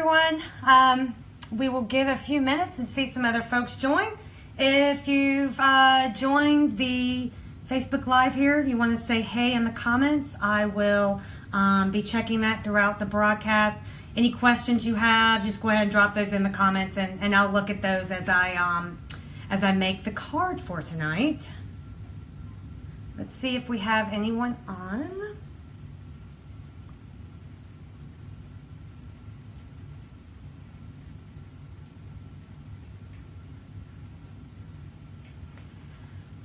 everyone. We will give a few minutes and see some other folks join. If you've joined the Facebook Live here, if you want to say hey in the comments, I will be checking that throughout the broadcast. Any questions you have, just go ahead and drop those in the comments, and I'll look at those as I make the card for tonight. Let's see if we have anyone on.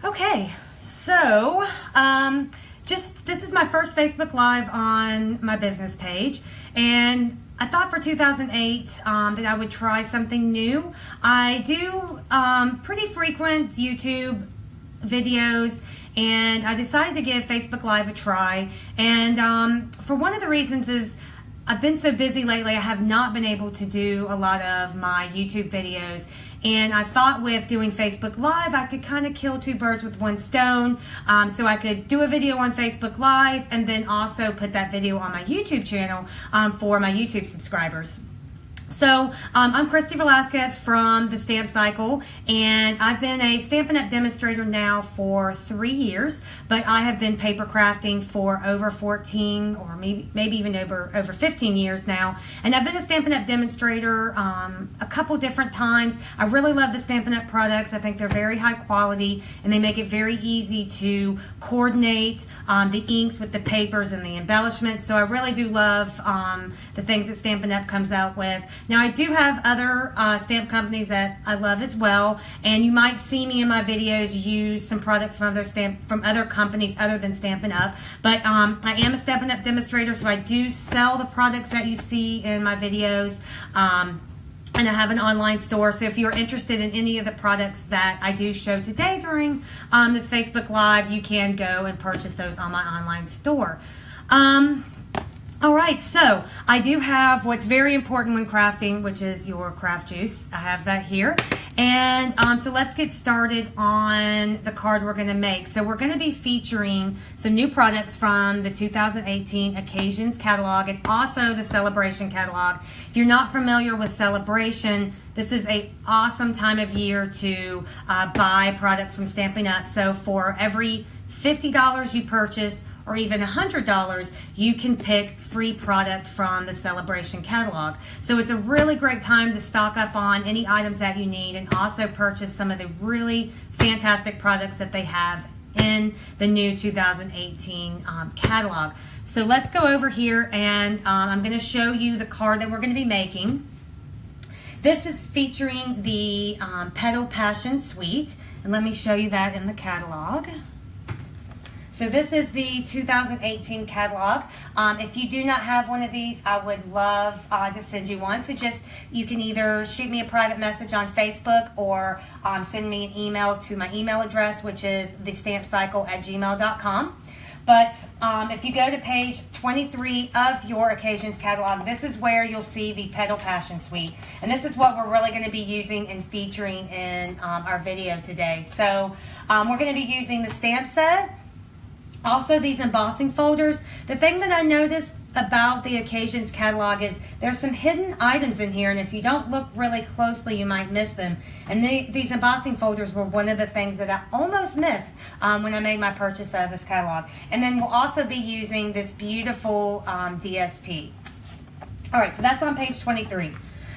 Okay, so this is my first Facebook Live on my business page, and I thought for 2008 that I would try something new. I do pretty frequent YouTube videos, and I decided to give Facebook Live a try. And for one of the reasons is I've been so busy lately, I have not been able to do a lot of my YouTube videos. And I thought with doing Facebook Live, I could kind of kill two birds with one stone. So I could do a video on Facebook Live and then also put that video on my YouTube channel for my YouTube subscribers. So I'm Christy Velasquez from the Stamp Cycle, and I've been a Stampin' Up! Demonstrator now for 3 years, but I have been paper crafting for over 14 or maybe even over 15 years now. And I've been a Stampin' Up! Demonstrator a couple different times. I really love the Stampin' Up! Products. I think they're very high quality, and they make it very easy to coordinate the inks with the papers and the embellishments. So I really do love the things that Stampin' Up! Comes out with. Now, I do have other stamp companies that I love as well, and you might see me in my videos use some products from other companies other than Stampin' Up! But I am a Stampin' Up! Demonstrator, so I do sell the products that you see in my videos. And I have an online store, so if you're interested in any of the products that I do show today during this Facebook Live, you can go and purchase those on my online store. All right, so I do have what's very important when crafting, which is your craft juice. I have that here. And so let's get started on the card we're going to make. So we're going to be featuring some new products from the 2018 Occasions catalog and also the Celebration catalog. If you're not familiar with Celebration, this is an awesome time of year to buy products from Stampin' Up! So for every $50 you purchase, or even $100, you can pick free product from the Celebration catalog. So it's a really great time to stock up on any items that you need and also purchase some of the really fantastic products that they have in the new 2018 catalog. So let's go over here, and I'm going to show you the card that we're going to be making. This is featuring the Petal Passion Suite, and let me show you that in the catalog. So this is the 2018 catalog. If you do not have one of these, I would love to send you one. So you can either shoot me a private message on Facebook or send me an email to my email address, which is thestampcycle@gmail.com. But if you go to page 23 of your Occasions catalog, this is where you'll see the Petal Passion Suite. And this is what we're really going to be using and featuring in our video today. So we're going to be using the stamp set. Also, these embossing folders. The thing that I noticed about the Occasions catalog is there's some hidden items in here, and if you don't look really closely, you might miss them. And these embossing folders were one of the things that I almost missed when I made my purchase of this catalog. And then we'll also be using this beautiful DSP. All right, so that's on page 23.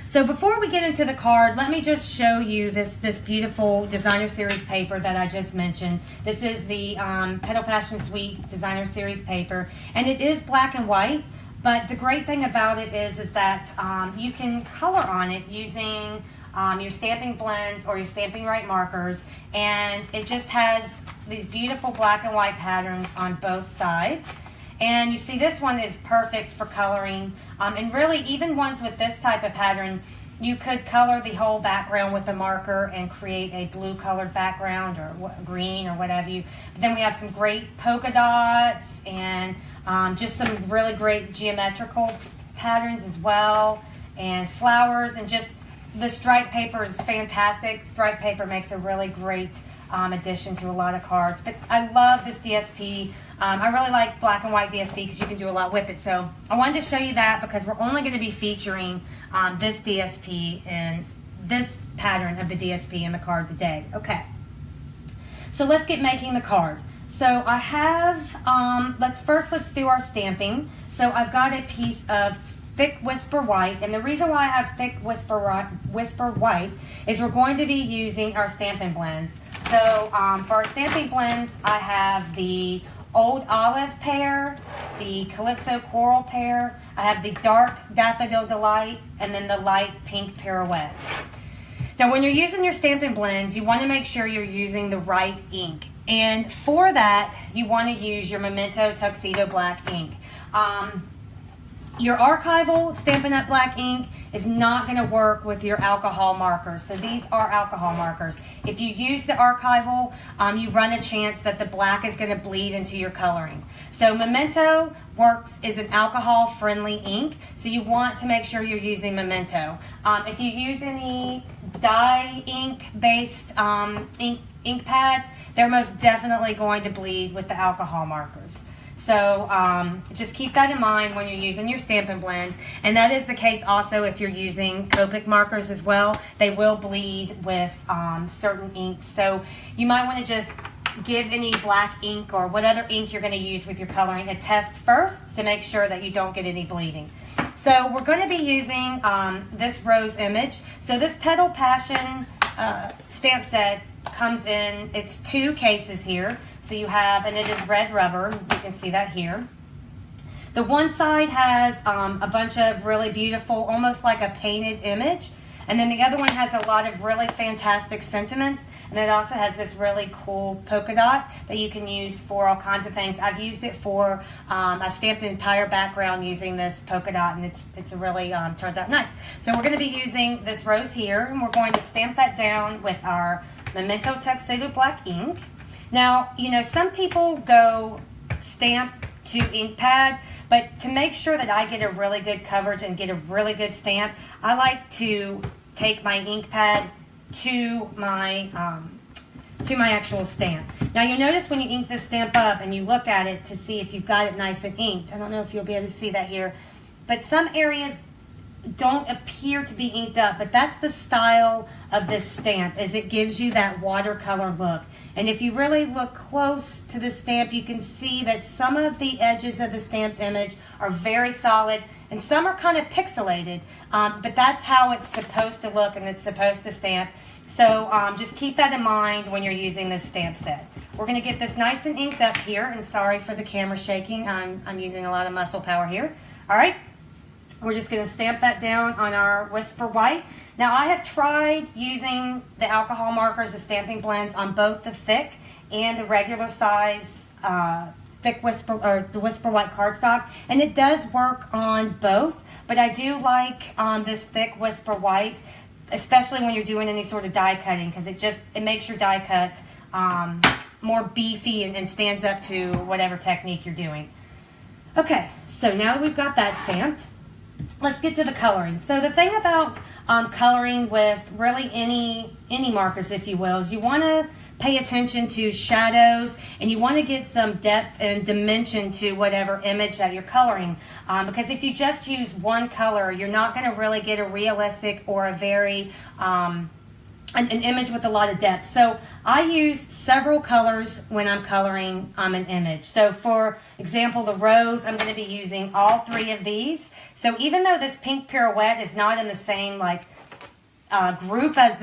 So before we get into the card, let me just show you this beautiful Designer Series paper that I just mentioned. This is the Petal Passion Suite Designer Series paper, and it is black and white, but the great thing about it is that you can color on it using your stamping blends or your Stampin' Right markers, and it just has these beautiful black and white patterns on both sides. And you see this one is perfect for coloring, and really even ones with this type of pattern, you could color the whole background with a marker and create a blue colored background or green or whatever you. But then we have some great polka dots and just some really great geometrical patterns as well, and flowers, and just the stripe paper is fantastic. Stripe paper makes a really great addition to a lot of cards. But I love this DSP. I really like black and white DSP because you can do a lot with it. So I wanted to show you that because we're only going to be featuring this DSP and this pattern of the DSP in the card today. Okay, so let's get making the card. So I have, let's do our stamping. So I've got a piece of thick Whisper White, and the reason why I have thick Whisper White is we're going to be using our Stampin' blends. So for our stamping blends, I have the Old Olive pair, the Calypso Coral pair, I have the Dark Daffodil Delight, and then the Light Pink Pirouette. Now when you're using your Stampin' blends, you want to make sure you're using the right ink. And for that, you want to use your Memento Tuxedo Black ink. Your archival Stampin' Up! Black ink is not going to work with your alcohol markers. So these are alcohol markers. If you use the archival, you run a chance that the black is going to bleed into your coloring. So Memento is an alcohol-friendly ink, so you want to make sure you're using Memento. If you use any dye ink-based ink pads, they're most definitely going to bleed with the alcohol markers. So just keep that in mind when you're using your Stampin' blends. And that is the case also if you're using Copic markers as well. They will bleed with certain inks. So you might want to just give any black ink or whatever ink you're going to use with your coloring a test first to make sure that you don't get any bleeding. So we're going to be using this rose image. So this Petal Passion stamp set comes in, it's 2 cases here. So you have, and it is red rubber, you can see that here. The one side has a bunch of really beautiful, almost like a painted image. And then the other one has a lot of really fantastic sentiments. And it also has this really cool polka dot that you can use for all kinds of things. I've used it for, I've stamped the entire background using this polka dot, and it's a really, turns out nice. So we're going to be using this rose here, and we're going to stamp that down with our Memento Tuxedo Black ink. Now, you know, some people go stamp to ink pad, but to make sure that I get a really good coverage and get a really good stamp, I like to take my ink pad to my actual stamp. Now you'll notice when you ink this stamp up and you look at it to see if you've got it nice and inked. I don't know if you'll be able to see that here, but some areas don't appear to be inked up, but that's the style of this stamp, is it gives you that watercolor look. And if you really look close to the stamp, you can see that some of the edges of the stamped image are very solid and some are kind of pixelated, but that's how it's supposed to look and it's supposed to stamp. So just keep that in mind when you're using this stamp set. We're going to get this nice and inked up here, and sorry for the camera shaking, I'm using a lot of muscle power here. All right. We're just going to stamp that down on our Whisper White. Now I have tried using the alcohol markers, the stamping blends, on both the thick and the regular size thick Whisper, or the Whisper White cardstock, and it does work on both, but I do like this thick Whisper White, especially when you're doing any sort of die cutting, because it makes your die cut more beefy and stands up to whatever technique you're doing. Okay, so now that we've got that stamped, let's get to the coloring. So the thing about coloring with really any markers, if you will, is you want to pay attention to shadows and you want to get some depth and dimension to whatever image that you're coloring. Because if you just use one color, you're not going to really get a realistic or a very an image with a lot of depth. So I use several colors when I'm coloring an image. So for example, the rose, I'm going to be using all 3 of these. So even though this pink pirouette is not in the same group as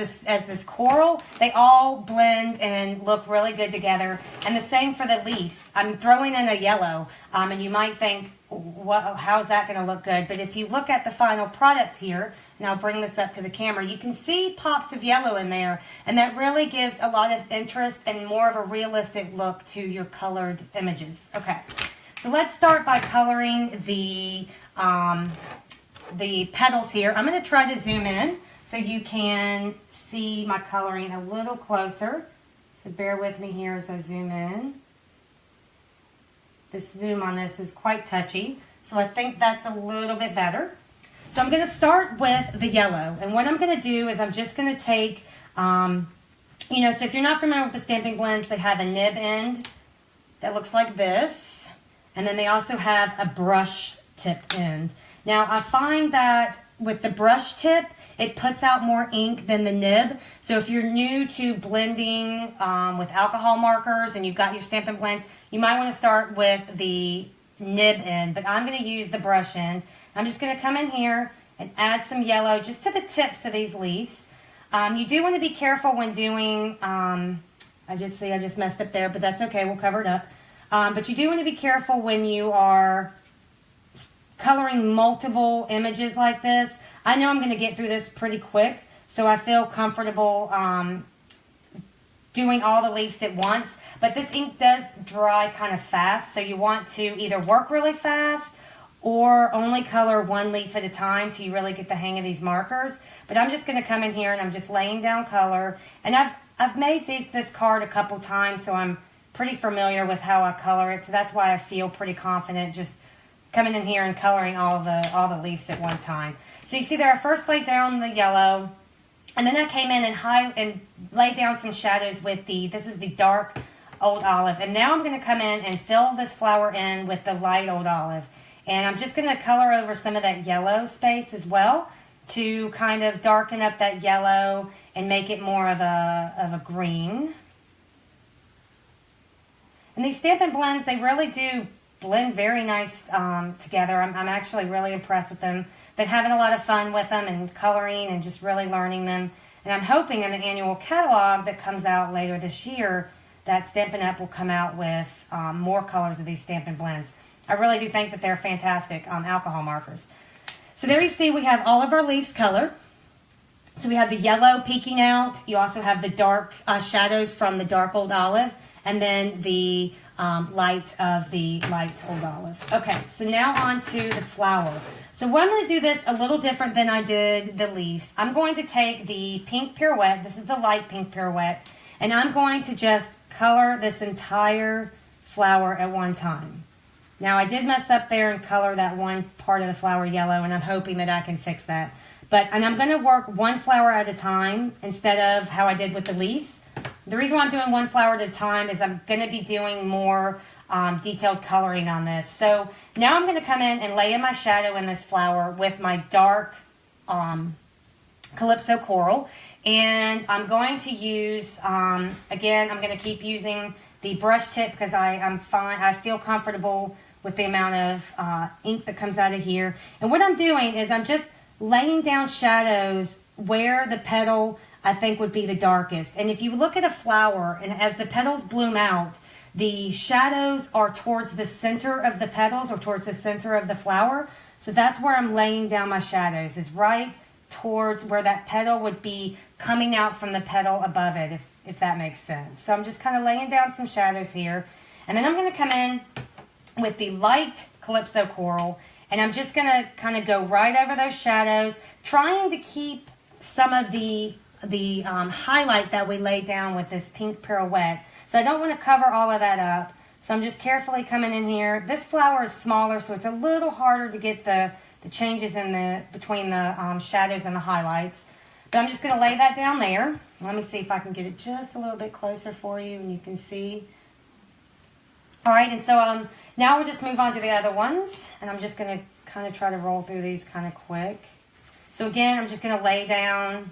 this coral, they all blend and look really good together. And the same for the leaves. I'm throwing in a yellow, and you might think, how's that going to look good? But if you look at the final product here, and I'll bring this up to the camera, you can see pops of yellow in there, and that really gives a lot of interest and more of a realistic look to your colored images. Okay, so let's start by coloring the petals here. I'm going to try to zoom in so you can see my coloring a little closer. So bear with me here as I zoom in. This zoom on this is quite touchy, so I think that's a little bit better. So I'm going to start with the yellow, and what I'm going to do is I'm just going to take, so if you're not familiar with the stamping blends, they have a nib end that looks like this. And then they also have a brush tip end. Now I find that with the brush tip, it puts out more ink than the nib. So if you're new to blending with alcohol markers and you've got your Stampin' blends, you might want to start with the nib end, but I'm going to use the brush end. I'm just going to come in here and add some yellow just to the tips of these leaves. You do want to be careful when doing, I just messed up there, but that's okay, we'll cover it up. But you do want to be careful when you are coloring multiple images like this. I know I'm going to get through this pretty quick, so I feel comfortable doing all the leaves at once. But this ink does dry kind of fast, so you want to either work really fast or only color one leaf at a time till you really get the hang of these markers. But I'm just going to come in here and I'm just laying down color. And I've made this card a couple times, so I'm pretty familiar with how I color it. So that's why I feel pretty confident just coming in here and coloring all the leaves at one time. So you see there, I first laid down the yellow, and then I came in and laid down some shadows with this is the dark Old Olive. And now I'm going to come in and fill this flower in with the light Old Olive. And I'm just going to color over some of that yellow space as well to kind of darken up that yellow and make it more of a green. And these Stampin' blends, they really do blend very nice together. I'm actually really impressed with them. Been having a lot of fun with them and coloring and just really learning them. And I'm hoping in the annual catalog that comes out later this year that Stampin' Up! Will come out with more colors of these Stampin' blends. I really do think that they're fantastic alcohol markers. So there you see we have all of our leaves colored. So we have the yellow peeking out. You also have the dark shadows from the dark Old Olive, and then the light of the light Old Olive. Okay, so now on to the flower. So I'm going to do this a little different than I did the leaves. I'm going to take the pink pirouette. This is the light pink pirouette. And I'm going to just color this entire flower at one time. Now I did mess up there and color that one part of the flower yellow, and I'm hoping that I can fix that. And I'm going to work one flower at a time instead of how I did with the leaves. The reason why I'm doing one flower at a time is I'm going to be doing more detailed coloring on this. So now I'm going to come in and lay in my shadow in this flower with my dark Calypso Coral. And I'm going to use, again, I'm going to keep using the brush tip because I'm fine. I feel comfortable with the amount of ink that comes out of here. And what I'm doing is I'm just laying down shadows where the petal I think would be the darkest. And if you look at a flower and as the petals bloom out, the shadows are towards the center of the petals or towards the center of the flower. So that's where I'm laying down my shadows, is right towards where that petal would be coming out from the petal above it, if that makes sense. So I'm just kind of laying down some shadows here. And then I'm going to come in with the light Calypso Coral, and I'm just going to kind of go right over those shadows, trying to keep some of the highlight that we laid down with this pink pirouette. So I don't want to cover all of that up. So I'm just carefully coming in here. This flower is smaller, so it's a little harder to get the changes in between the shadows and the highlights. But I'm just going to lay that down there. Let me see if I can get it just a little bit closer for you and you can see. All right, and so now we'll just move on to the other ones. And I'm just going to kind of try to roll through these kind of quick. So again, I'm just going to lay down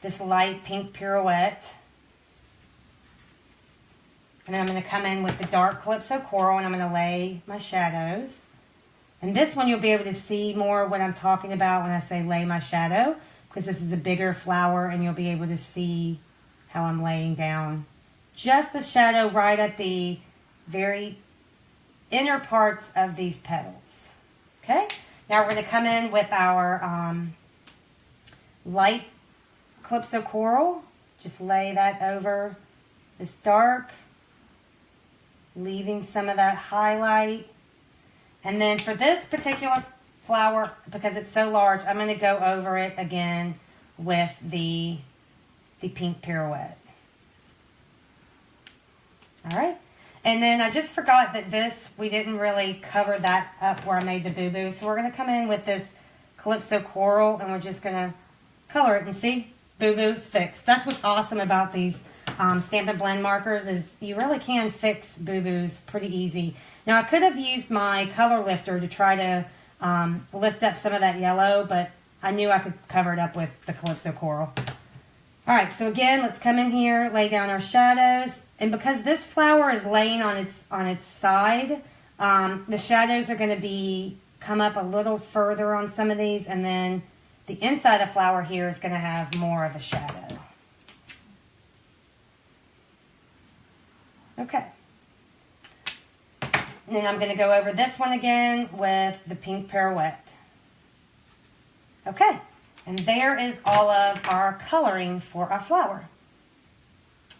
this light pink pirouette. And then I'm going to come in with the dark Calypso Coral and I'm going to lay my shadows. And this one you'll be able to see more what I'm talking about when I say lay my shadow, because this is a bigger flower and you'll be able to see how I'm laying down just the shadow right at the very inner parts of these petals. Okay, now we're going to come in with our light Calypso Coral. Just lay that over this dark, leaving some of that highlight. And then for this particular flower, because it's so large, I'm going to go over it again with the pink pirouette. All right. And then I just forgot that we didn't really cover that up where I made the boo-boo. So we're going to come in with this Calypso Coral and we're just going to color it and see, boo-boo's fixed. That's what's awesome about these Stampin' Blend markers is you really can fix boo-boos pretty easy. Now I could have used my color lifter to try to lift up some of that yellow, but I knew I could cover it up with the Calypso Coral. Alright, so again, let's come in here, lay down our shadows, and because this flower is laying on its side, the shadows are going to come up a little further on some of these, and then the inside of the flower here is going to have more of a shadow. Okay. And then I'm going to go over this one again with the pink pirouette. Okay. And there is all of our coloring for our flower.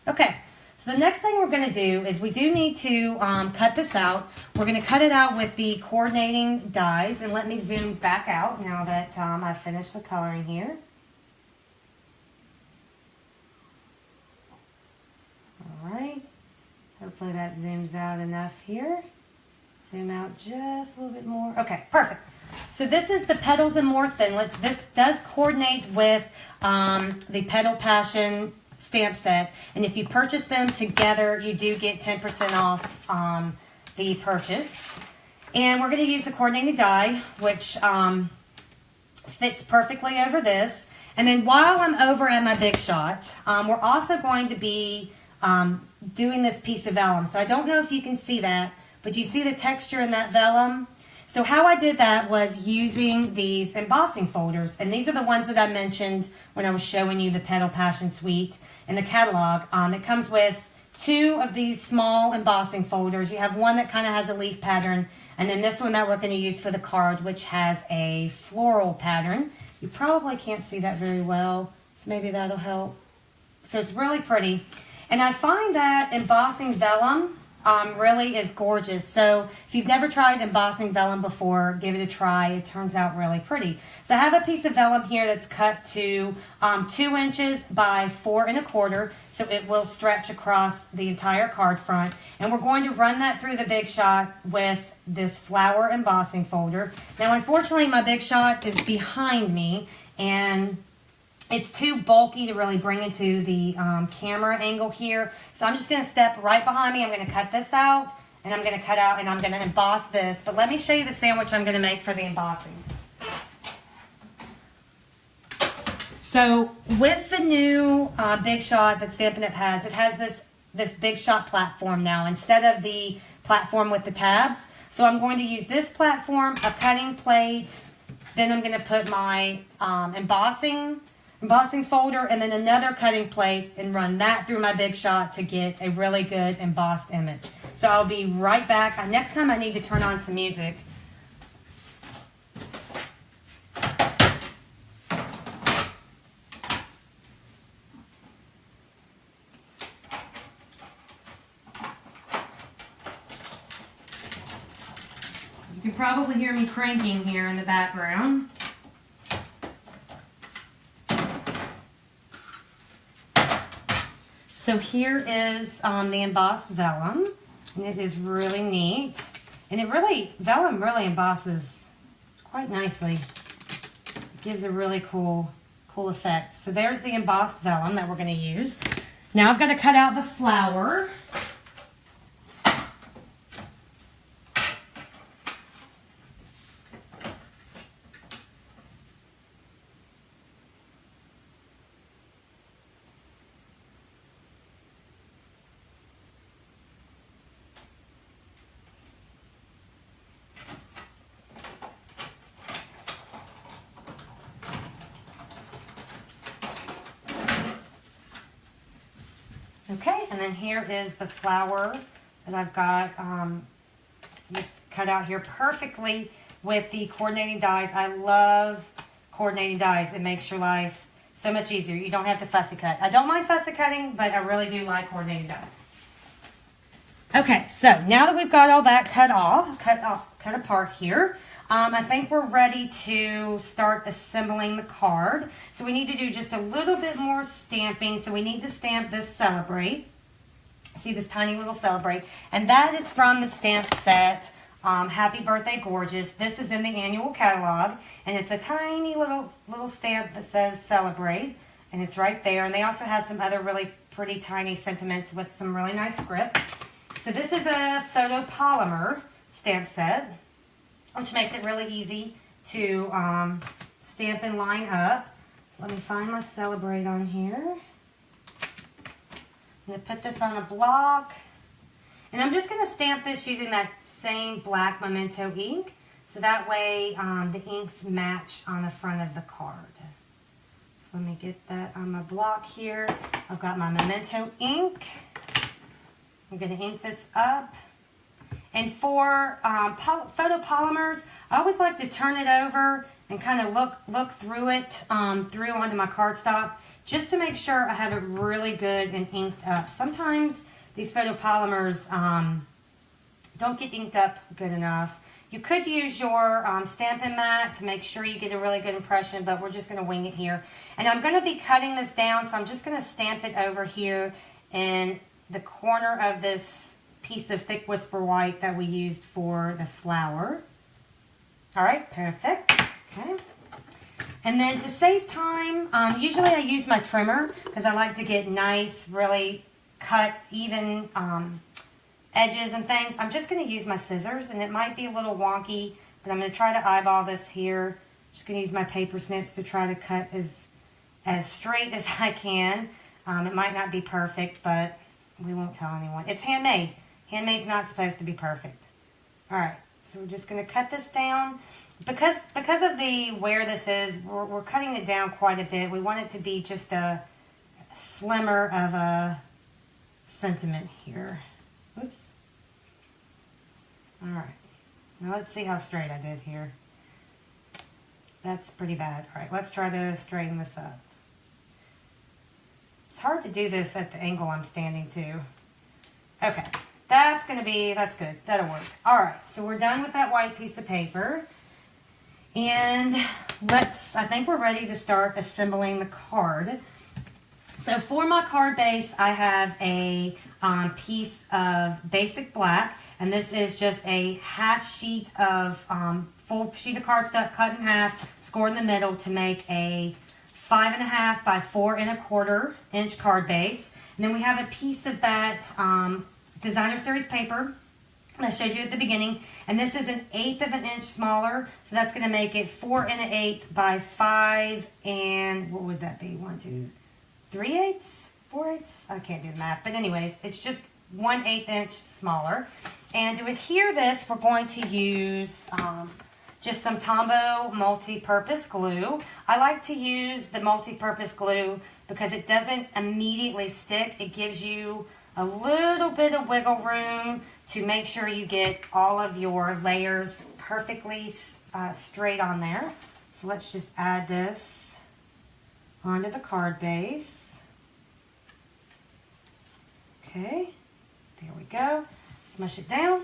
Okay. So the next thing we're going to do is we do need to cut this out. We're going to cut it out with the coordinating dies. And let me zoom back out now that I've finished the coloring here. All right. Hopefully that zooms out enough here. Zoom out just a little bit more. Okay, perfect. So this is the Petals and More Thinlits. This does coordinate with the Petal Passion stamp set. And if you purchase them together, you do get 10% off the purchase. And we're going to use the coordinating die, which fits perfectly over this. And then while I'm over at my Big Shot, we're also going to be doing this piece of vellum. So I don't know if you can see that, but you see the texture in that vellum? So how I did that was using these embossing folders. And these are the ones that I mentioned when I was showing you the Petal Passion Suite in the catalog. It comes with 2 of these small embossing folders. You have one that kind of has a leaf pattern, and then this one that we're going to use for the card, which has a floral pattern. You probably can't see that very well, so maybe that'll help. So it's really pretty. And I find that embossing vellum really is gorgeous. So if you've never tried embossing vellum before, give it a try. It turns out really pretty. So I have a piece of vellum here that's cut to 2 inches by 4 1/4, so it will stretch across the entire card front. And we're going to run that through the Big Shot with this flower embossing folder. Now unfortunately my Big Shot is behind me, and it's too bulky to really bring into the camera angle here. So I'm just going to step right behind me. I'm going to cut this out, and I'm going to cut out, and I'm going to emboss this. But let me show you the sandwich I'm going to make for the embossing. So with the new Big Shot that Stampin' Up! Has, it has this Big Shot platform now instead of the platform with the tabs. So I'm going to use this platform, a cutting plate, then I'm going to put my embossing folder, and then another cutting plate, and run that through my Big Shot to get a really good embossed image. So I'll be right back. Next time I need to turn on some music. You can probably hear me cranking here in the background. So here is the embossed vellum, and it is really neat. And vellum really embosses quite nicely. It gives a really cool effect. So there's the embossed vellum that we're going to use. Now I've got to cut out the flower. Okay, and then here is the flower that I've got cut out here perfectly with the coordinating dies. I love coordinating dies. It makes your life so much easier. You don't have to fussy cut. I don't mind fussy cutting, but I really do like coordinating dies. Okay, so now that we've got all that cut apart here, I think we're ready to start assembling the card. So we need to do just a little bit more stamping. So we need to stamp this Celebrate. See this tiny little Celebrate. And that is from the stamp set, Happy Birthday Gorgeous. This is in the annual catalog. And it's a tiny little stamp that says Celebrate. And it's right there. And they also have some other really pretty tiny sentiments with some really nice script. So this is a photopolymer stamp set, which makes it really easy to stamp and line up. So let me find my Celebrate on here. I'm going to put this on a block. And I'm just going to stamp this using that same black Memento ink. So that way the inks match on the front of the card. So let me get that on my block here. I've got my Memento ink. I'm going to ink this up. And for photopolymers, I always like to turn it over and kind of look through it, through onto my cardstock, just to make sure I have it really good and inked up. Sometimes these photopolymers don't get inked up good enough. You could use your Stampin' mat to make sure you get a really good impression, but we're just going to wing it here. And I'm going to be cutting this down, so I'm just going to stamp it over here in the corner of this piece of thick Whisper White that we used for the flower. All right, perfect. Okay. And then to save time, usually I use my trimmer because I like to get nice, really cut, even edges and things. I'm just going to use my scissors, and it might be a little wonky, but I'm going to try to eyeball this here. Just going to use my paper snips to try to cut as straight as I can. It might not be perfect, but we won't tell anyone. It's handmade. Handmade's not supposed to be perfect. All right, so we're just going to cut this down. Because of the where this is, we're cutting it down quite a bit. We want it to be just a slimmer of a sentiment here. Oops. All right. Now let's see how straight I did here. That's pretty bad. All right, let's try to straighten this up. It's hard to do this at the angle I'm standing to. Okay, that's good. That'll work. All right, so we're done with that white piece of paper. And I think we're ready to start assembling the card. So for my card base, I have a piece of basic black, and this is just a half sheet of full sheet of cardstock cut in half, scored in the middle to make a 5.5 by 4 1/4 inch card base. And then we have a piece of that designer series paper that I showed you at the beginning, and this is 1/8 of an inch smaller, so that's going to make it 4 1/8 by 5 and what would that be? 1, 2, 3/8, 4/8. I can't do the math, but anyways, it's just 1/8 inch smaller. And to adhere this, we're going to use just some Tombow multi-purpose glue. I like to use the multi-purpose glue because it doesn't immediately stick. It gives you a little bit of wiggle room to make sure you get all of your layers perfectly straight on there. So let's just add this onto the card base. Okay, there we go. Smush it down.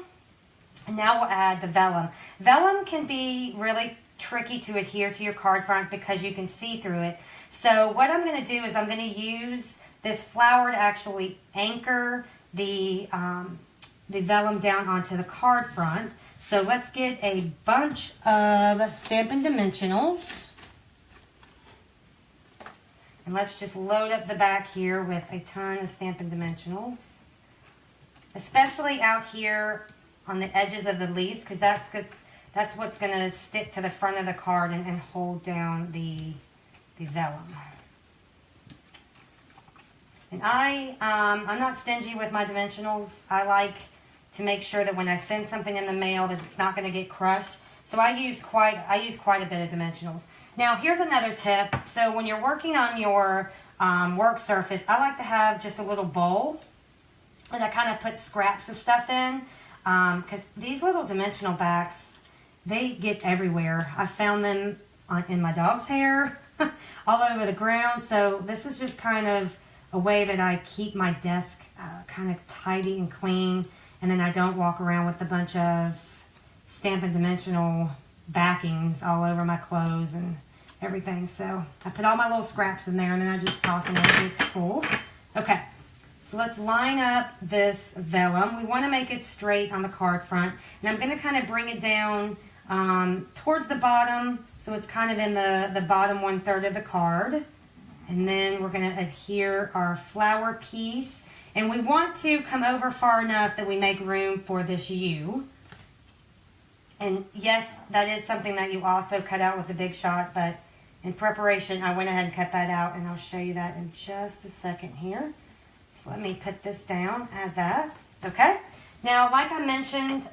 And now we'll add the vellum. Vellum can be really tricky to adhere to your card front because you can see through it. So what I'm going to do is I'm going to use this flower to actually anchor the vellum down onto the card front. So let's get a bunch of Stampin' Dimensionals. And let's just load up the back here with a ton of Stampin' Dimensionals. Especially out here on the edges of the leaves, because that's what's going to stick to the front of the card and hold down the vellum. And I'm not stingy with my dimensionals. I like to make sure that when I send something in the mail that it's not going to get crushed. So I use quite a bit of dimensionals. Now here's another tip. So when you're working on your work surface, I like to have just a little bowl that I kind of put scraps of stuff in. Because these little dimensional backs, they get everywhere. I found them in my dog's hair, all over the ground. So this is just kind of a way that I keep my desk kind of tidy and clean, and then I don't walk around with a bunch of Stampin' Dimensional backings all over my clothes and everything. So I put all my little scraps in there, and then I just toss them until it's full. Okay. So let's line up this vellum. We want to make it straight on the card front. And I'm going to kind of bring it down towards the bottom, so it's kind of in the bottom 1/3 of the card. And then we're going to adhere our flower piece. And we want to come over far enough that we make room for this U. And yes, that is something that you also cut out with the Big Shot, but in preparation, I went ahead and cut that out, and I'll show you that in just a second here. So let me put this down, add that. Okay. Now, like I mentioned,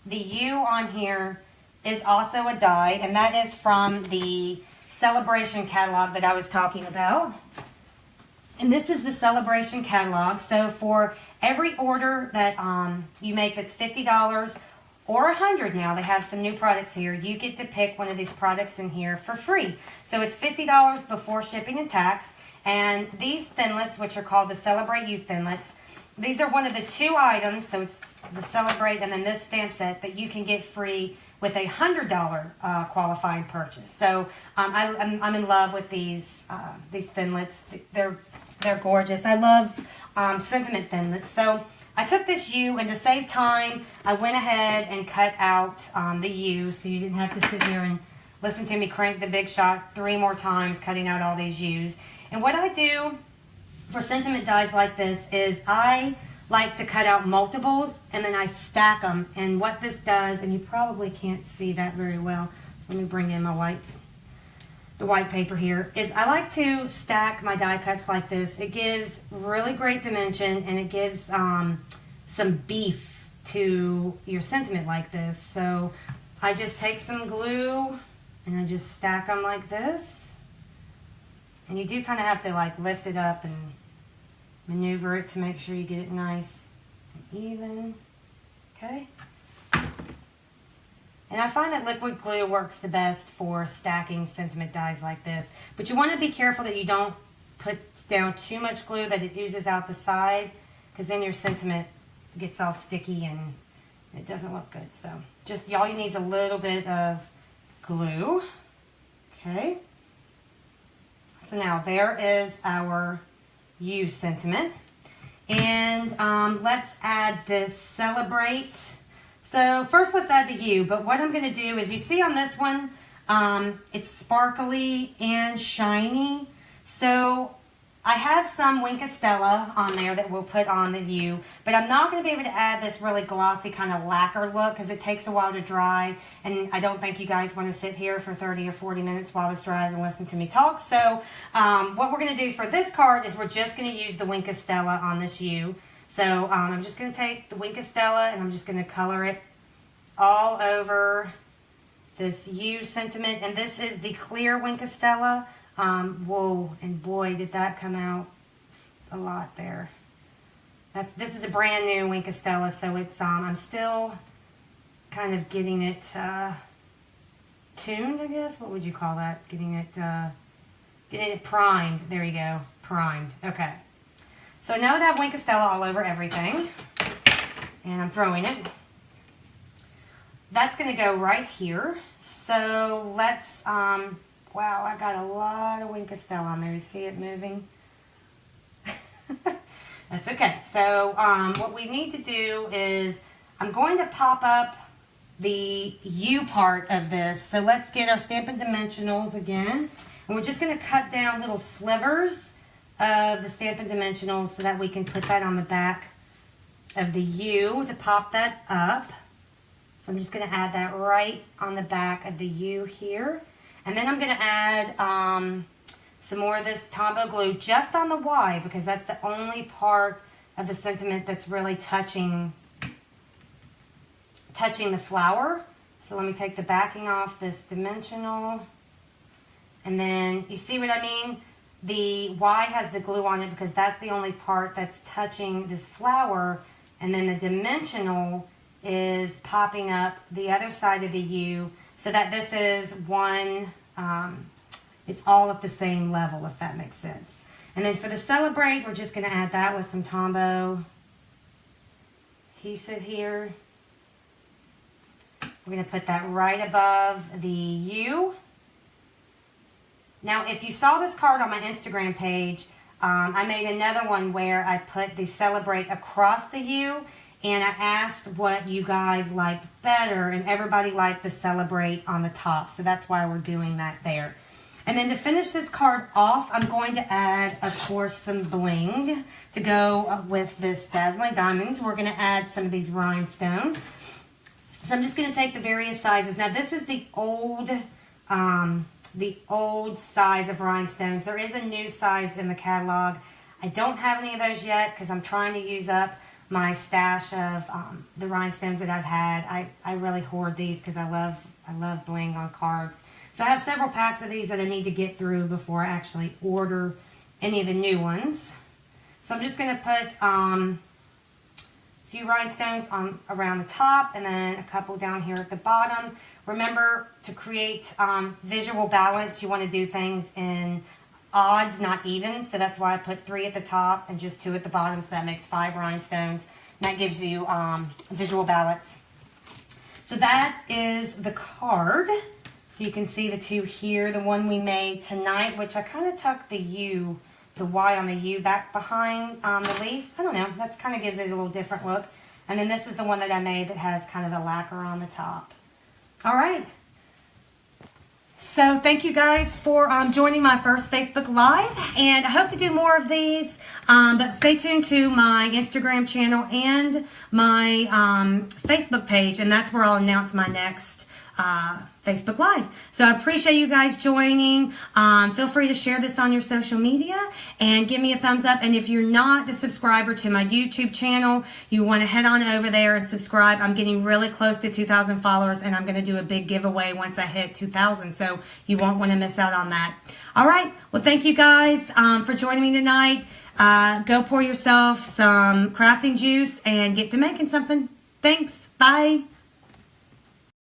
the U on here is also a die, and that is from the Celebration catalog that I was talking about. And this is the Celebration catalog. So for every order that you make that's $50 or $100 now, they have some new products here, you get to pick one of these products in here for free. So it's $50 before shipping and tax. And these thinlets, which are called the Celebrate You thinlets, these are one of the 2 items, so it's the Celebrate and then this stamp set that you can get free with a $100 qualifying purchase. So I'm in love with these thinlets. They're gorgeous. I love sentiment thinlets. So I took this U, and to save time, I went ahead and cut out the U, so you didn't have to sit here and listen to me crank the Big Shot 3 more times, cutting out all these U's. And what I do for sentiment dies like this is I like to cut out multiples, and then I stack them. And what this does, and you probably can't see that very well, so let me bring in my the white paper here, is I like to stack my die cuts like this. It gives really great dimension, and it gives some beef to your sentiment like this. So I just take some glue and I just stack them like this. And you do kind of have to like lift it up and maneuver it to make sure you get it nice and even. Okay. And I find that liquid glue works the best for stacking sentiment dies like this. But you want to be careful that you don't put down too much glue that it oozes out the side, because then your sentiment gets all sticky and it doesn't look good. So just all you need is a little bit of glue. Okay. So now there is our U sentiment. And let's add this Celebrate. So first let's add the U, but what I'm going to do is, you see on this one, it's sparkly and shiny. So I have some Wink of Stella on there that we'll put on the U, but I'm not going to be able to add this really glossy kind of lacquer look because it takes a while to dry, and I don't think you guys want to sit here for 30 or 40 minutes while this dries and listen to me talk. So what we're going to do for this card is we're just going to use the Wink of Stella on this U. So I'm just going to take the Wink of Stella and I'm just going to color it all over this U sentiment. And this is the clear Wink of Stella. Whoa, and boy, did that come out a lot there. This is a brand new Wink of Stella, so it's I'm still kind of getting it tuned, I guess. What would you call that? Getting it primed. There you go, primed. Okay. So now that I have Wink of Stella all over everything, and I'm throwing it, that's going to go right here. So let's, wow, I got a lot of Wink of Stella on there. You see it moving? That's okay. So what we need to do is, I'm going to pop up the U part of this. So let's get our Stampin' Dimensionals again. And we're just going to cut down little slivers of the Stampin' Dimensionals so that we can put that on the back of the U to pop that up. So I'm just going to add that right on the back of the U here. And then I'm going to add some more of this Tombow glue just on the Y, because that's the only part of the sentiment that's really touching the flower. So let me take the backing off this dimensional. And then you see what I mean? The Y has the glue on it because that's the only part that's touching this flower. And then the dimensional is popping up the other side of the U, so that this is one, it's all at the same level, if that makes sense. And then for the Celebrate, we're just going to add that with some Tombow adhesive here. We're going to put that right above the U. Now, if you saw this card on my Instagram page, I made another one where I put the Celebrate across the U, and I asked what you guys liked better, and everybody liked the Celebrate on the top, so that's why we're doing that there. And then to finish this card off, I'm going to add, of course, some bling to go with this Dazzling Diamonds. We're going to add some of these rhinestones. So I'm just going to take the various sizes. Now this is the old size of rhinestones. There is a new size in the catalog. I don't have any of those yet because I'm trying to use up my stash of the rhinestones that I've had. I really hoard these because I love bling on cards. So I have several packs of these that I need to get through before I actually order any of the new ones. So I'm just going to put a few rhinestones around the top and then a couple down here at the bottom. Remember, to create visual balance, you want to do things in odds, not evens. So that's why I put 3 at the top and just 2 at the bottom. So that makes 5 rhinestones. And that gives you visual balance. So that is the card. So you can see the 2 here. The one we made tonight, which I kind of tucked the Y on the U back behind the leaf. I don't know. That kind of gives it a little different look. And then this is the one that I made that has kind of the lacquer on the top. All right. So thank you guys for joining my first Facebook Live, and I hope to do more of these, but stay tuned to my Instagram channel and my Facebook page, and that's where I'll announce my next Facebook Live. So I appreciate you guys joining. Feel free to share this on your social media and give me a thumbs up. And if you're not a subscriber to my YouTube channel, you want to head on over there and subscribe. I'm getting really close to 2,000 followers, and I'm going to do a big giveaway once I hit 2,000. So you won't want to miss out on that. All right. Well, thank you guys for joining me tonight. Go pour yourself some crafting juice and get to making something. Thanks. Bye.